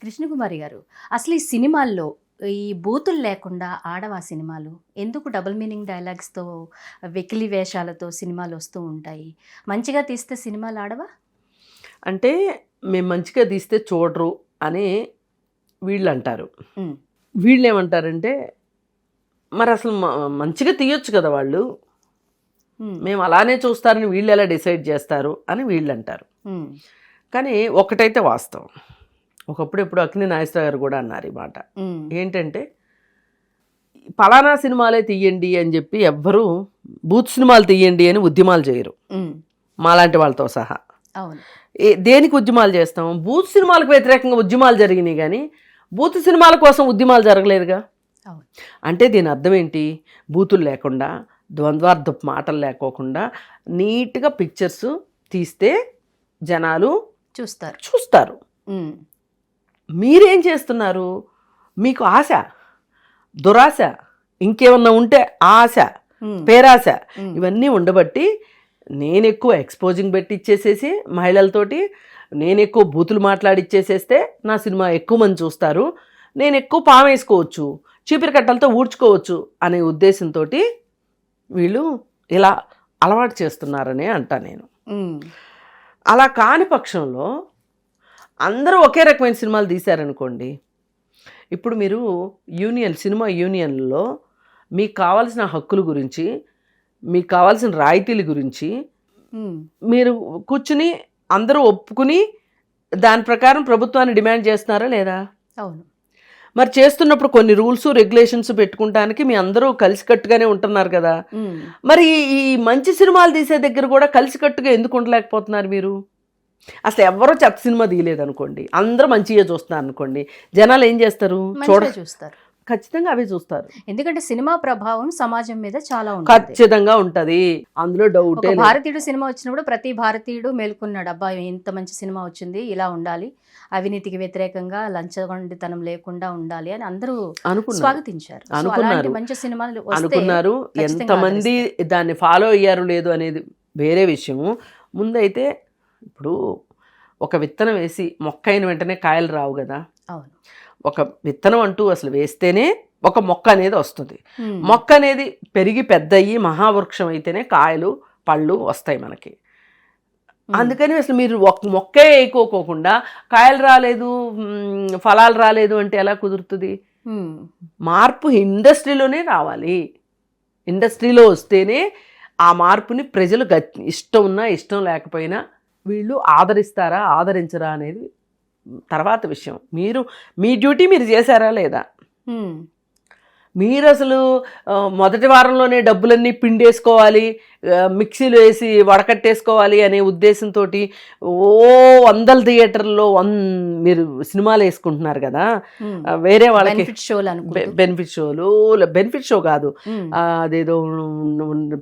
కృష్ణకుమారి గారు, అసలు ఈ సినిమాల్లో ఈ బూతులు లేకుండా ఆడవా సినిమాలు? ఎందుకు డబుల్ మీనింగ్ డైలాగ్స్‌తో, వెకిలి వేషాలతో సినిమాలు వస్తూ ఉంటాయి? మంచిగా తీస్తే సినిమాలు ఆడవా? అంటే మేము మంచిగా తీస్తే చూడరు అని వీళ్ళు అంటారు. హ్మ్. వీళ్ళు ఏమంటారంటే మరి అసలు మంచిగా తీయొచ్చు కదా వాళ్ళు, హ్మ్. మేము అలానే చూస్తారని వీళ్ళు ఎలా డిసైడ్ చేస్తారు అని వీళ్ళు అంటారు. హ్మ్. కానీ ఒకటైతే వాస్తవం, ఒకప్పుడు ఎప్పుడు అక్కినేని నాగేశ్వరరావు గారు కూడా అన్నారు ఈ మాట. హ్మ్. ఏంటంటే పలానా సినిమాలే తీయండి అని చెప్పి ఎవ్వరూ బూత్ సినిమాలు తీయండి అని ఉద్యమాలు చేయరు, హ్మ్. మాలాంటి వాళ్ళతో సహా. అవును. దేనికి ఉద్యమాలు చేస్తాం? బూత్ సినిమాలకు వ్యతిరేకంగా ఉద్యమాలు జరిగినాయి కానీ బూత్ సినిమాల కోసం ఉద్యమాలు జరగలేదుగా. అవును. అంటే దీని అర్థం ఏంటి? బూతులు లేకుండా, ద్వంద్వార్థపు మాటలు లేకోకుండా నీట్గా పిక్చర్స్ తీస్తే జనాలు చూస్తారు. హ్మ్. మీరేం చేస్తున్నారు? మీకు ఆశ, దురాశ, ఇంకేమన్నా ఉంటే ఆశ, హ్మ్. పేరాశ, హ్మ్. ఇవన్నీ ఉండబట్టి నేను ఎక్కువ ఎక్స్పోజింగ్ పెట్టి ఇచ్చేసేసి మహిళలతోటి నేను ఎక్కువ బూతులు మాట్లాడిచ్చేసేస్తే నా సినిమా ఎక్కువ మంది చూస్తారు, నేను ఎక్కువ పామేసుకోవచ్చు, చీపిరి కట్టలతో ఊడ్చుకోవచ్చు అనే ఉద్దేశంతో వీళ్ళు ఇలా అలవాటు చేస్తున్నారనే అంటా నేను. హ్మ్. అలా కాని పక్షంలో అందరూ ఒకే రకమైన సినిమాలు తీశారనుకోండి, ఇప్పుడు మీరు సినిమా యూనియన్లో మీకు కావాల్సిన హక్కుల గురించి, మీకు కావాల్సిన రాయితీల గురించి హ్మ్. మీరు కూర్చుని అందరూ ఒప్పుకుని దాని ప్రకారం ప్రభుత్వాన్ని డిమాండ్ చేస్తున్నారా లేదా? అవును. మరి చేస్తున్నప్పుడు కొన్ని రూల్స్ రెగ్యులేషన్స్ పెట్టుకుంటానికి మీ అందరూ కలిసికట్టుగానే ఉంటున్నారు కదా. హ్మ్. మరి ఈ మంచి సినిమాలు తీసే దగ్గర కూడా కలిసికట్టుగా ఎందుకు ఉండలేకపోతున్నారు మీరు? అసలు ఎవరో చెత్త సినిమా తీయలేదు అనుకోండి, అందరూ మంచిగా చూస్తున్నారు అనుకోండి, జనాలు ఏం చేస్తారు? మంచిగా చూస్తారు. ఖచ్చితంగా అవే చూస్తారు. ఎందుకంటే సినిమా ప్రభావం సమాజం మీద చాలా ఉంటుంది. ఖచ్చితంగా ఉంటది, అందులో డౌటే ఒక లేదు. భారతీయుడు సినిమా వచ్చినప్పుడు ప్రతి భారతీయుడు మేల్కొన్నాడు, అబ్బా ఇంత మంచి సినిమా వచ్చింది, ఇలా ఉండాలి, అవినీతికి వ్యతిరేకంగా లంచగొండితనం లేకుండా ఉండాలి అని అందరూ స్వాగతించారు. సో అలాంటి మంచి సినిమాలు వస్తే అనుకున్నారు. ఎంతమంది దాన్ని ఫాలో అయ్యారు లేదు అనేది వేరే విషయము. ముందైతే ఇప్పుడు ఒక విత్తనం వేసి మొక్క అయిన వెంటనే కాయలు రావు కదా. అవును. ఒక విత్తనం అంటూ అసలు వేస్తేనే ఒక మొక్క అనేది వస్తుంది. హ్మ్. మొక్క అనేది పెరిగి పెద్ద అయ్యి మహావృక్షం అయితేనే కాయలు పళ్ళు వస్తాయి మనకి. అందుకని అసలు మీరు ఒక మొక్కే వేయకోకుండా కాయలు రాలేదు, ఫలాలు రాలేదు అంటే ఎలా కుదురుతుంది? హ్మ్. మార్పు ఇండస్ట్రీలోనే రావాలి. ఇండస్ట్రీలో వస్తేనే ఆ మార్పుని ప్రజలు ఇష్టం ఉన్నా ఇష్టం లేకపోయినా వీళ్ళు ఆదరిస్తారా ఆదరించరా అనేది తర్వాత విషయం. మీ డ్యూటీ మీరు చేశారా లేదా? హ్మ్. మీరు అసలు మొదటి వారంలోనే డబ్బులన్నీ పిండేసుకోవాలి, మిక్సీలో వేసి వడకట్టేసుకోవాలి అనే ఉద్దేశంతో వందల థియేటర్లో మీరు సినిమాలు వేసుకుంటున్నారు కదా. వేరే వాళ్ళకి బెనిఫిట్ షోలు, బెనిఫిట్ షో కాదు, అదేదో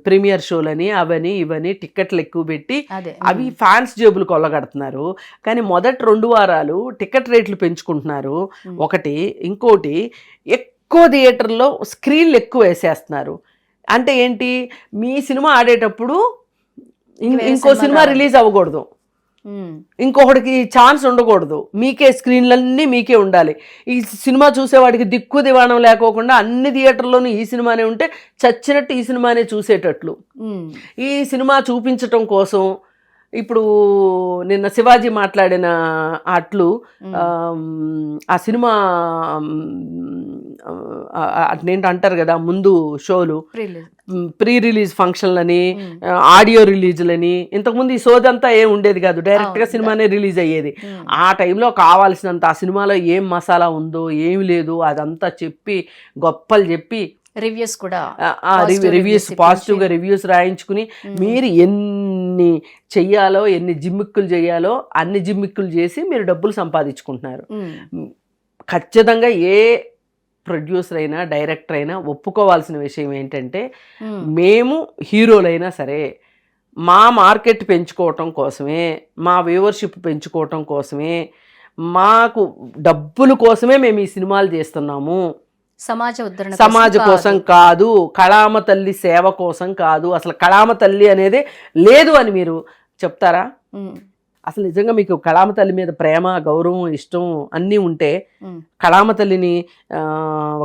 ప్రీమియర్ షోలని అవని ఇవని టిక్కెట్లు ఎక్కువ పెట్టి అవి ఫ్యాన్స్ జేబులు కొల్లగడుతున్నారు. కానీ మొదటి 2 వారాలు టికెట్ రేట్లు పెంచుకుంటున్నారు ఒకటి. ఇంకోటి ఎక్కువ థియేటర్లో స్క్రీన్లు ఎక్కువ వేసేస్తున్నారు. అంటే ఏంటి? మీ సినిమా ఆడేటప్పుడు ఇంకో సినిమా రిలీజ్ అవ్వకూడదు, ఇంకొకటికి ఛాన్స్ ఉండకూడదు, మీకే స్క్రీన్లన్నీ మీకే ఉండాలి. ఈ సినిమా చూసేవాడికి దిక్కు దివాణం లేకోకుండా అన్ని థియేటర్లోనూ ఈ సినిమానే ఉంటే చచ్చినట్టు ఈ సినిమానే చూసేటట్లు ఈ సినిమా చూపించటం కోసం ఇప్పుడు నిన్న శివాజీ మాట్లాడిన అట్లు ఆ సినిమా అట్నేంటి అంటారు కదా, ముందు షోలు ప్రీ రిలీజ్ ఫంక్షన్లని, ఆడియో రిలీజ్లని. ఇంతకుముందు ఈ సోదంతా ఏం ఉండేది కాదు, డైరెక్ట్గా సినిమానే రిలీజ్ అయ్యేది. ఆ టైంలో కావాల్సినంత ఆ సినిమాలో ఏం మసాలా ఉందో ఏమి లేదు అదంతా చెప్పి గొప్పలు చెప్పి రివ్యూస్ కూడా పాజిటివ్గా రివ్యూస్ రాయించుకుని మీరు ఎన్ని చెయ్యాలో, ఎన్ని జిమ్మిక్కులు చేయాలో అన్ని జిమ్మిక్కులు చేసి మీరు డబ్బులు సంపాదించుకుంటున్నారు. ఖచ్చితంగా ఏ ప్రొడ్యూసర్ అయినా డైరెక్టర్ అయినా ఒప్పుకోవాల్సిన విషయం ఏంటంటే, మేము హీరోలైనా సరే మా మార్కెట్ పెంచుకోవటం కోసమే, మా వ్యూవర్షిప్ పెంచుకోవటం కోసమే, మాకు డబ్బుల కోసమే మేము ఈ సినిమాలు చేస్తున్నాము, సమాజ కోసం కాదు, కళామ తల్లి సేవ కోసం కాదు. అసలు కళామ తల్లి అనేది లేదు అని మీరు చెప్తారా? అసలు నిజంగా మీకు కళామ తల్లి మీద ప్రేమ, గౌరవం, ఇష్టం అన్నీ ఉంటే కళామ తల్లిని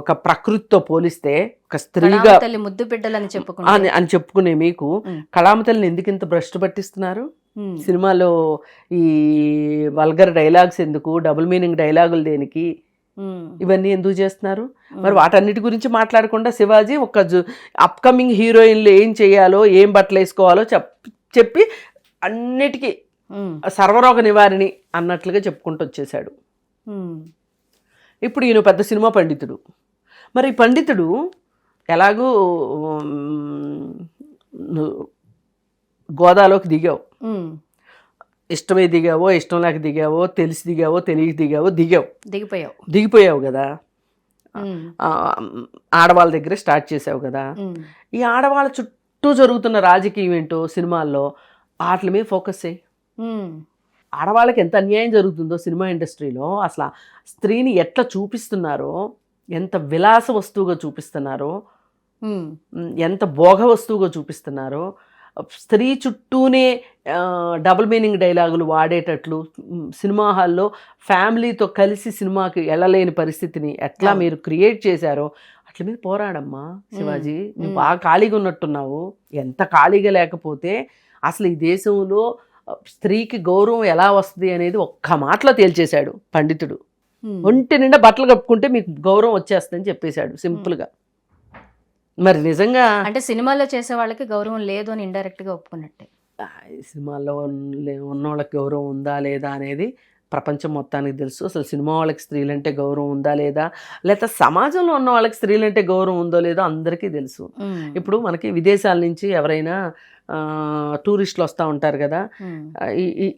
ఒక ప్రకృతితో పోలిస్తే ఒక స్త్రీగా తల్లి ముద్దు బిడ్డలని అని చెప్పుకునే మీకు కళామ తల్లిని ఎందుకు ఇంత భ్రష్టు పట్టిస్తున్నారు? సినిమాలో ఈ వల్గర్ డైలాగ్స్ ఎందుకు, డబుల్ మీనింగ్ డైలాగులు దేనికి, ఇవన్నీ ఎందుకు చేస్తున్నారు? మరి వాటన్నిటి గురించి మాట్లాడకుండా శివాజీ ఒక అప్కమింగ్ హీరోయిన్లు ఏం చేయాలో, ఏం బట్టలు వేసుకోవాలో చెప్పి అన్నిటికీ సర్వరోగ నివారిణి అన్నట్లుగా చెప్పుకుంటూ వచ్చేసాడు. ఇప్పుడు ఈయన పెద్ద సినిమా పండితుడు. మరి పండితుడు ఎలాగూ గోదాలోకి దిగావు, ఇష్టమే దిగావో, ఇష్టం లేక దిగావో, తెలిసి దిగావో, తెలియక దిగావో, దిగిపోయావు కదా. ఆడవాళ్ళ దగ్గరే స్టార్ట్ చేసావు కదా. ఈ ఆడవాళ్ళ చుట్టూ జరుగుతున్న రాజకీయం ఏంటో సినిమాల్లో వాటి మీద ఫోకస్ చేయి. ఆడవాళ్ళకి ఎంత అన్యాయం జరుగుతుందో సినిమా ఇండస్ట్రీలో, అసలు స్త్రీని ఎట్లా చూపిస్తున్నారో, ఎంత విలాస వస్తువుగా చూపిస్తున్నారో, ఎంత భోగ వస్తువుగా చూపిస్తున్నారో, స్త్రీ చుట్టూనే డబుల్ మీనింగ్ డైలాగులు వాడేటట్లు సినిమా హాల్లో ఫ్యామిలీతో కలిసి సినిమాకి వెళ్ళలేని పరిస్థితిని ఎట్లా మీరు క్రియేట్ చేశారో అట్ల మీద పోరాడమ్మా శివాజీ. నువ్వు బాగా ఖాళీగా ఉన్నట్టున్నావు. ఎంత ఖాళీగా లేకపోతే అసలు ఈ దేశంలో స్త్రీకి గౌరవం ఎలా వస్తుంది అనేది ఒక్క మాటలో తేల్చేశాడు పండితుడు. ఒంటి నిండా బట్టలు కప్పుకుంటే మీకు గౌరవం వచ్చేస్తుందని చెప్పేశాడు సింపుల్గా. మరి నిజంగా అంటే సినిమాలో చేసే వాళ్ళకి గౌరవం లేదు అని ఇండైరెక్ట్ గా ఒప్పుకున్నట్టే. సినిమాల్లో ఉన్న వాళ్ళకి గౌరవం ఉందా లేదా అనేది ప్రపంచం మొత్తానికి తెలుసు. అసలు సినిమా వాళ్ళకి స్త్రీలంటే గౌరవం ఉందా లేదా, లేకపోతే సమాజంలో ఉన్న వాళ్ళకి స్త్రీలంటే గౌరవం ఉందో లేదో అందరికీ తెలుసు. ఇప్పుడు మనకి విదేశాల నుంచి ఎవరైనా టూరిస్టులు వస్తూ ఉంటారు కదా,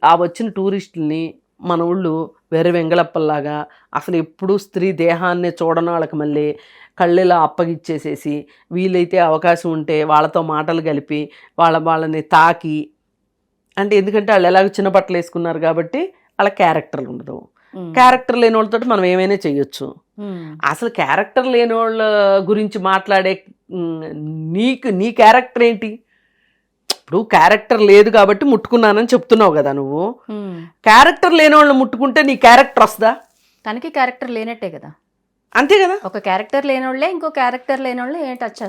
ఆ వచ్చిన టూరిస్టుల్ని మన ఊళ్ళు వేరే వెంగళప్పల్లాగా అసలు ఎప్పుడూ స్త్రీ దేహాన్ని చూడని వాళ్ళకి మళ్ళీ కళ్ళెలా అప్పగిచ్చేసేసి, వీలైతే అవకాశం ఉంటే వాళ్ళతో మాటలు కలిపి వాళ్ళని తాకి, అంటే ఎందుకంటే వాళ్ళు ఎలాగో చిన్న బట్టలు వేసుకున్నారు కాబట్టి వాళ్ళ క్యారెక్టర్లు ఉండదు. క్యారెక్టర్ లేని వాళ్ళతో మనం ఏమైనా చెయ్యొచ్చు. అసలు క్యారెక్టర్ లేని వాళ్ళ గురించి మాట్లాడే నీ క్యారెక్టర్ ఏంటి? ఇప్పుడు క్యారెక్టర్ లేదు కాబట్టి ముట్టుకున్నానని చెప్తున్నావు కదా నువ్వు. క్యారెక్టర్ లేని వాళ్ళని ముట్టుకుంటే నీ క్యారెక్టర్ వస్తుందా? తనకి క్యారెక్టర్ లేనట్టే కదా. అంతే కదా. ఒక క్యారెక్టర్ లేనోళ్ళే ఇంకో క్యారెక్టర్ లేనోళ్ళే టచ్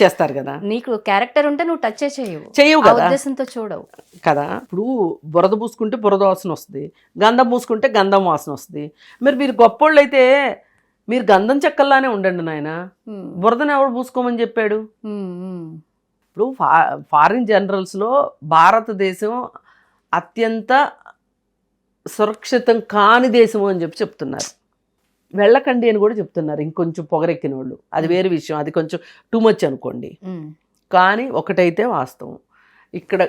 చేస్తారు కదా. నీకు క్యారెక్టర్ ఉంటే నువ్వు టచ్ చేయవు కదా, ఉద్దేశంతో చూడవు కదా. ఇప్పుడు బురద పూసుకుంటే బురద వాసన వస్తుంది, గంధం పూసుకుంటే గంధం వాసన వస్తుంది. మరి మీరు గొప్పోళ్ళు అయితే మీరు గంధం చెక్కల్లానే ఉండండి నాయన. బురదను ఎవడు పూసుకోమని చెప్పాడు? ఇప్పుడు ఫారిన్ జనరల్స్లో భారతదేశం అత్యంత సురక్షితం కాని దేశం అని చెప్తున్నారు. వెళ్ళకండి అని కూడా చెప్తున్నారు ఇంకొంచెం పొగరెక్కిన వాళ్ళు. అది వేరే విషయం, అది కొంచెం టూ మచ్ అనుకోండి. కానీ ఒకటైతే వాస్తవం, ఇక్కడ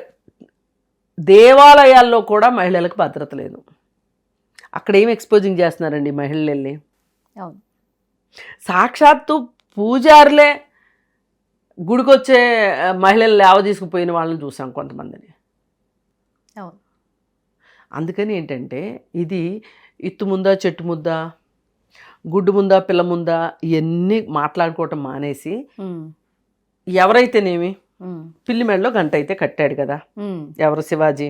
దేవాలయాల్లో కూడా మహిళలకు భద్రత లేదు. అక్కడ ఏం ఎక్స్పోజింగ్ చేస్తున్నారండి మహిళలు వెళ్ళి? సాక్షాత్తు పూజారులే గుడికొచ్చే మహిళలు లేవ తీసుకుపోయిన వాళ్ళని చూసాం కొంతమందిని. అందుకని ఏంటంటే ఇది ఇత్తు ముందా చెట్టు ముద్దా, గుడ్డు ముందా పిల్ల ముందా ఇవన్నీ మాట్లాడుకోవటం మానేసి, ఎవరైతేనేమి పిల్లి మెడలో గంట అయితే కట్టాడు కదా ఎవరు? శివాజీ.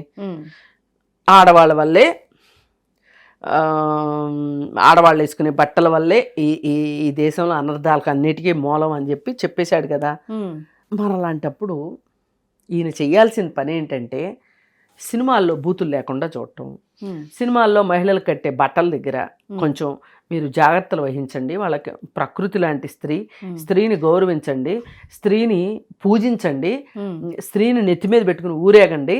ఆడవాళ్ళ వల్లే, ఆడవాళ్ళు వేసుకునే బట్టల వల్లే ఈ దేశంలో అనర్థాలకు అన్నిటికీ మూలం అని చెప్పేశాడు కదా. మరి అలాంటప్పుడు ఈయన చెయ్యాల్సిన పని ఏంటంటే సినిమాల్లో బూతులు లేకుండా చూడటం, సినిమాల్లో మహిళలు కట్టే బట్టల దగ్గర కొంచెం మీరు జాగ్రత్తలు వహించండి. వాళ్ళకి ప్రకృతి లాంటి స్త్రీని గౌరవించండి, స్త్రీని పూజించండి, స్త్రీని నెత్తి మీద పెట్టుకుని ఊరేగండి.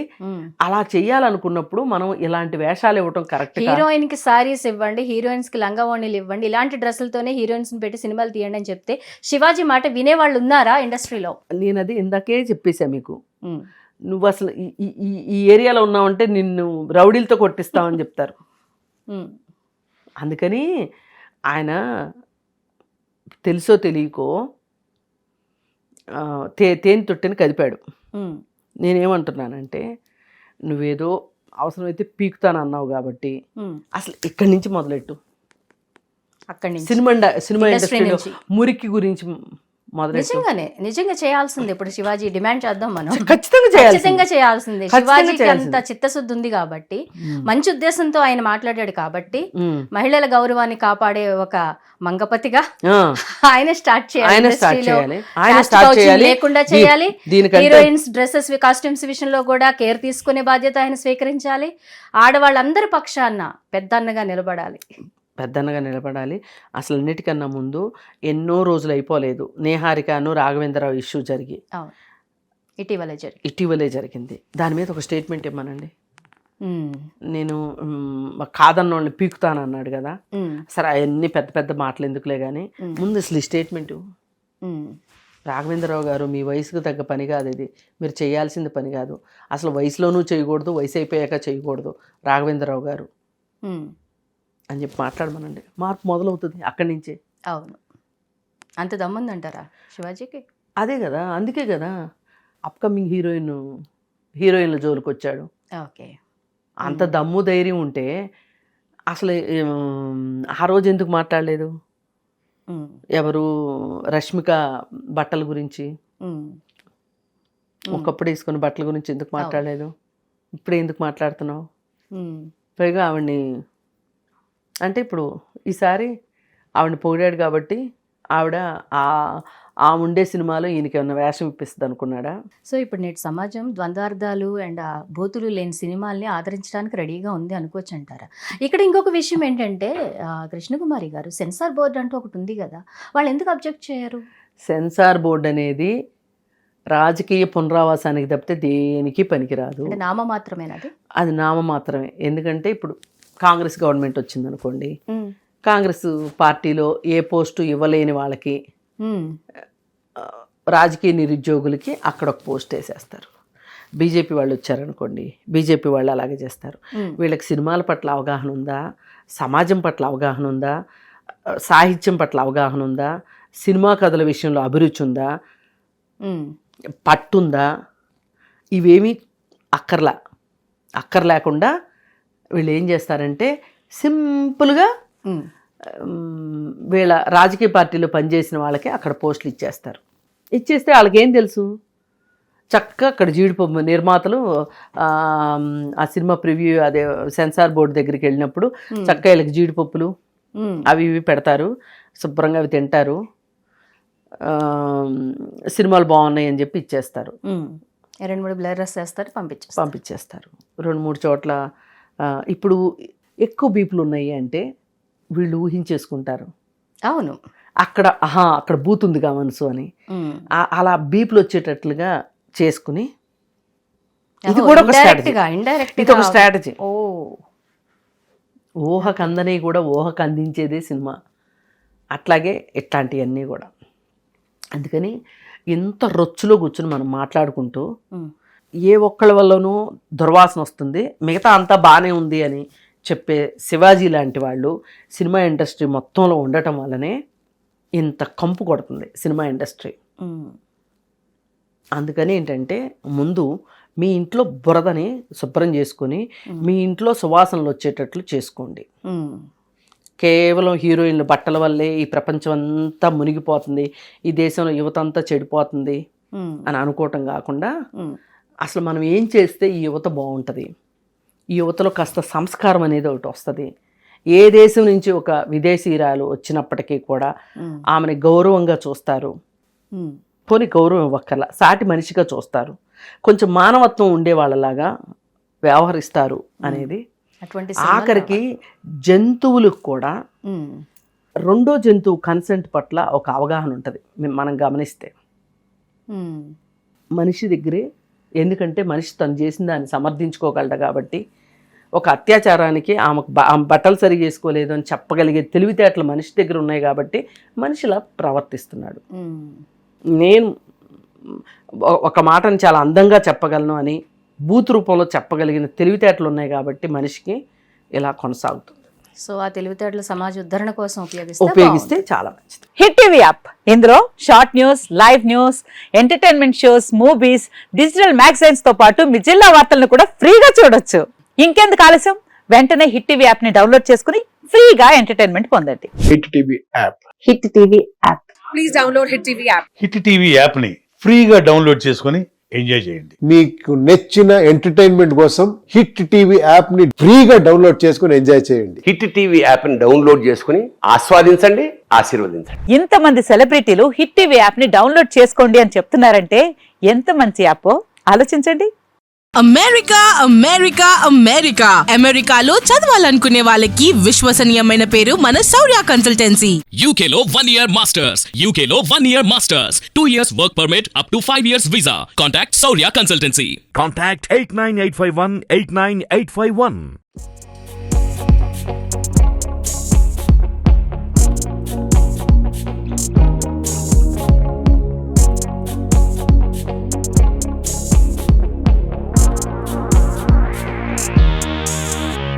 అలా చెయ్యాలనుకున్నప్పుడు మనం ఇలాంటి వేషాలు ఇవ్వటం కరెక్ట్. హీరోయిన్ కి సారీస్ ఇవ్వండి, హీరోయిన్స్ కి లంగావోణీలు ఇవ్వండి, ఇలాంటి డ్రెస్సులతోనే హీరోయిన్స్ పెట్టి సినిమాలు తీయండి అని చెప్తే శివాజీ మాట వినేవాళ్ళు ఉన్నారా ఇండస్ట్రీలో? నేను అది ఇందాకే చెప్పేశా మీకు. నువ్వు అసలు ఈ ఏరియాలో ఉన్నావంటే నిన్ను రౌడీలతో కొట్టిస్తామని చెప్తారు. అందుకని ఆయన తెలుసో తెలియకో తేనె తొట్టిని కదిపాడు. నేనేమంటున్నానంటే నువ్వేదో అవసరమైతే పీకుతానన్నావు కాబట్టి అసలు ఇక్కడి నుంచి మొదలెట్టు. సినిమా ఇండస్ట్రీలో మురికి గురించి నిజంగా చేయాల్సింది. ఇప్పుడు శివాజీ డిమాండ్ చేద్దాం మనం, ఖచ్చితంగా చేయాల్సింది. శివాజీకి అంత చిత్తశుద్ధి ఉంది కాబట్టి, మంచి ఉద్దేశంతో ఆయన మాట్లాడాడు కాబట్టి, మహిళల గౌరవాన్ని కాపాడే ఒక మంగపతిగా ఆయన స్టార్ట్ చేయాలి, లేకుండా చేయాలి. హీరోయిన్స్ డ్రెస్సెస్ కాస్ట్యూమ్స్ విషయంలో కూడా కేర్ తీసుకునే బాధ్యత ఆయన స్వీకరించాలి. ఆడవాళ్ళందరి పక్షాన పెద్దన్నగా నిలబడాలి. అసలు అన్నిటికన్నా ముందు ఎన్నో రోజులు అయిపోలేదు, నేహారికను రాఘవేంద్రరావు ఇష్యూ జరిగి ఇటీవలే జరిగింది. దాని మీద ఒక స్టేట్మెంట్ ఇవ్వమనండి. నేను కాదన్నోళ్ళని పీకుతానన్నాడు కదా, సరే అవన్నీ పెద్ద పెద్ద మాటలు ఎందుకులే కానీ ముందు అసలు ఈ స్టేట్మెంట్. రాఘవేంద్రరావు గారు, మీ వయసుకు తగ్గ పని కాదు ఇది, మీరు చేయాల్సింది పని కాదు, అసలు వయసులోనూ చేయకూడదు, వయసు అయిపోయాక చేయకూడదు రాఘవేంద్రరావు గారు అని చెప్పి మాట్లాడమనండి. మార్పు మొదలవుతుంది అక్కడి నుంచే. అవును, అంత దమ్ముందంటారా శివాజీకి? అదే కదా, అందుకే కదా అప్కమింగ్ హీరోయిన్ల జోలికి వచ్చాడు. ఓకే, అంత దమ్ము ధైర్యం ఉంటే అసలు ఆ రోజు ఎందుకు మాట్లాడలేదు? ఎవరు రష్మిక బట్టల గురించి, ఒకప్పుడు వేసుకున్న బట్టల గురించి ఎందుకు మాట్లాడలేదు? ఇప్పుడు ఎందుకు మాట్లాడుతున్నావు? పైగా ఆవిడ్ని అంటే ఇప్పుడు ఈసారి ఆవిడని పొగిడాడు కాబట్టి ఆవిడ ఆ ఉండే సినిమాలో ఈయనకి ఏమన్నా వేషం ఇప్పిస్తుంది అనుకున్నాడా? సో ఇప్పుడు నేటి సమాజం ద్వంద్వార్థాలు అండ్ బూతులు లేని సినిమాల్ని ఆదరించడానికి రెడీగా ఉంది అనుకోవచ్చు అంటారా? ఇక్కడ ఇంకొక విషయం ఏంటంటే, కృష్ణకుమారి గారు, సెన్సార్ బోర్డు అంటూ ఒకటి ఉంది కదా, వాళ్ళు ఎందుకు అబ్జెక్ట్ చేయరు? సెన్సార్ బోర్డు అనేది రాజకీయ పునరావాసానికి తప్పితే దేనికి పనికిరాదు. నామమాత్రమేనది. అది నామమాత్రమే. ఎందుకంటే ఇప్పుడు కాంగ్రెస్ గవర్నమెంట్ వచ్చింది అనుకోండి, కాంగ్రెస్ పార్టీలో ఏ పోస్టు ఇవ్వలేని వాళ్ళకి, రాజకీయ నిరుద్యోగులకి అక్కడ ఒక పోస్ట్ వేసేస్తారు. బీజేపీ వాళ్ళు వచ్చారనుకోండి, బీజేపీ వాళ్ళు అలాగే చేస్తారు. వీళ్ళకి సినిమాల పట్ల అవగాహన ఉందా, సమాజం పట్ల అవగాహన ఉందా, సాహిత్యం పట్ల అవగాహన ఉందా, సినిమా కథల విషయంలో అభిరుచి ఉందా, పట్టుందా, ఇవేమీ అక్కర్లేకుండా వీళ్ళు ఏం చేస్తారంటే సింపుల్గా వీళ్ళ రాజకీయ పార్టీలో పనిచేసిన వాళ్ళకి అక్కడ పోస్టులు ఇచ్చేస్తే వాళ్ళకి ఏం తెలుసు? చక్కగా అక్కడ జీడిపప్పు నిర్మాతలు ఆ సినిమా ప్రివ్యూ అదే సెన్సార్ బోర్డు దగ్గరికి వెళ్ళినప్పుడు చక్కగా వీళ్ళకి జీడిపప్పులు అవి ఇవి పెడతారు, శుభ్రంగా అవి తింటారు, సినిమాలు బాగున్నాయి అని చెప్పి ఇచ్చేస్తారు. 2-3 బ్లర్స్ చేస్తారు, పంపించేస్తారు 2-3 చోట్ల. ఇప్పుడు ఎక్కువ బీపులు ఉన్నాయి అంటే వీళ్ళు ఊహించేసుకుంటారు. అవును, అక్కడ బూత్ ఉందిగా మనసు అని, అలా బీపులు వచ్చేటట్లుగా చేసుకుని ఇది కూడా ఒక స్ట్రాటజీ. ఊహకు అందని కూడా ఊహకు అందించేదే సినిమా. అట్లాగే ఇట్లాంటివన్నీ కూడా. అందుకని ఇంత రొచ్చులో కూర్చుని మనం మాట్లాడుకుంటూ ఏ ఒక్కళ్ళ వల్లనూ దుర్వాసన వస్తుంది, మిగతా అంతా బాగానే ఉంది అని చెప్పే శివాజీ లాంటి వాళ్ళు సినిమా ఇండస్ట్రీ మొత్తంలో ఉండటం వల్లనే ఇంత కంపు కొడుతుంది సినిమా ఇండస్ట్రీ. అందుకని ఏంటంటే, ముందు మీ ఇంట్లో బురదని శుభ్రం చేసుకొని మీ ఇంట్లో సువాసనలు వచ్చేటట్లు చేసుకోండి. కేవలం హీరోయిన్ల బట్టల వల్లే ఈ ప్రపంచం అంతా మునిగిపోతుంది, ఈ దేశంలో యువత అంతా చెడిపోతుంది అని అనుకోవటం కాకుండా, అసలు మనం ఏం చేస్తే ఈ యువత బాగుంటుంది, ఈ యువతలో కాస్త సంస్కారం అనేది ఒకటి వస్తుంది. ఏ దేశం నుంచి ఒక విదేశీయురాలు వచ్చినప్పటికీ కూడా ఆమెని గౌరవంగా చూస్తారు, పోనీ గౌరవం ఇవ్వక్కర్లా, సాటి మనిషిగా చూస్తారు, కొంచెం మానవత్వం ఉండే వాళ్ళలాగా వ్యవహరిస్తారు అనేది. ఆఖరికి జంతువులకు కూడా రెండో జంతువు కన్సెంట్ పట్ల ఒక అవగాహన ఉంటుంది మనం గమనిస్తే. మనిషి దగ్గరే, ఎందుకంటే మనిషి తను చేసిన దాన్ని సమర్థించుకోగలడు కాబట్టి, ఒక అత్యాచారానికి ఆమెకు బట్టలు సరిగా చేసుకోలేదు అని చెప్పగలిగే తెలివితేటలు మనిషి దగ్గర ఉన్నాయి కాబట్టి మనిషిలా ప్రవర్తిస్తున్నాడు. నేను ఒక మాటను చాలా అందంగా చెప్పగలను అని బూత్ రూపంలో చెప్పగలిగిన తెలివితేటలు ఉన్నాయి కాబట్టి మనిషికి ఇలా కొనసాగుతుంది. సో ఆ తెలివితేటలు సమాజ ఉద్ధరణ కోసం ఉపయోగిస్తే చాలా మంచిది. హిట్ టీవీ యాప్, ఇందులో short news, live news, entertainment shows, movies, digital magazines తో పాటు మీ జిల్లా వార్తలను కూడా ఫ్రీగా చూడొచ్చు. ఇంకెందుకు ఆలస్యం, వెంటనే హిట్ టీవీ యాప్ ని డౌన్లోడ్ చేసుకుని ఫ్రీగా ఎంటర్టైన్మెంట్ పొందండి. Hit TV app. Hit TV app. please download Hit TV app. Hit TV యాప్ని ఫ్రీగా డౌన్లోడ్ చేసుకొని ఎంజాయ్ చేయండి. మీకు నచ్చిన ఎంటర్టైన్మెంట్ కోసం హిట్ టీవీ యాప్ ని ఫ్రీగా డౌన్లోడ్ చేసుకుని ఎంజాయ్ చేయండి. హిట్ టీవీ యాప్ని డౌన్లోడ్ చేసుకుని ఆస్వాదించండి, ఆశీర్వదించండి. ఇంతమంది సెలబ్రిటీలు హిట్ టీవీ యాప్ ని డౌన్లోడ్ చేసుకోండి అని చెప్తున్నారంటే ఎంత మంచి యాప్ ఆలోచించండి. అమెరికా అమెరికా అమెరికా అమెరికాలో చదవాలనుకునే వాళ్ళకి విశ్వసనీయమైన పేరు మన శౌర్య కన్సల్టెన్సీ. UK లో 1 year masters, UK లో 1 year masters, 2 years work permit up to 5 years visa. Contact Saurya Consultancy. Contact 89851 89851.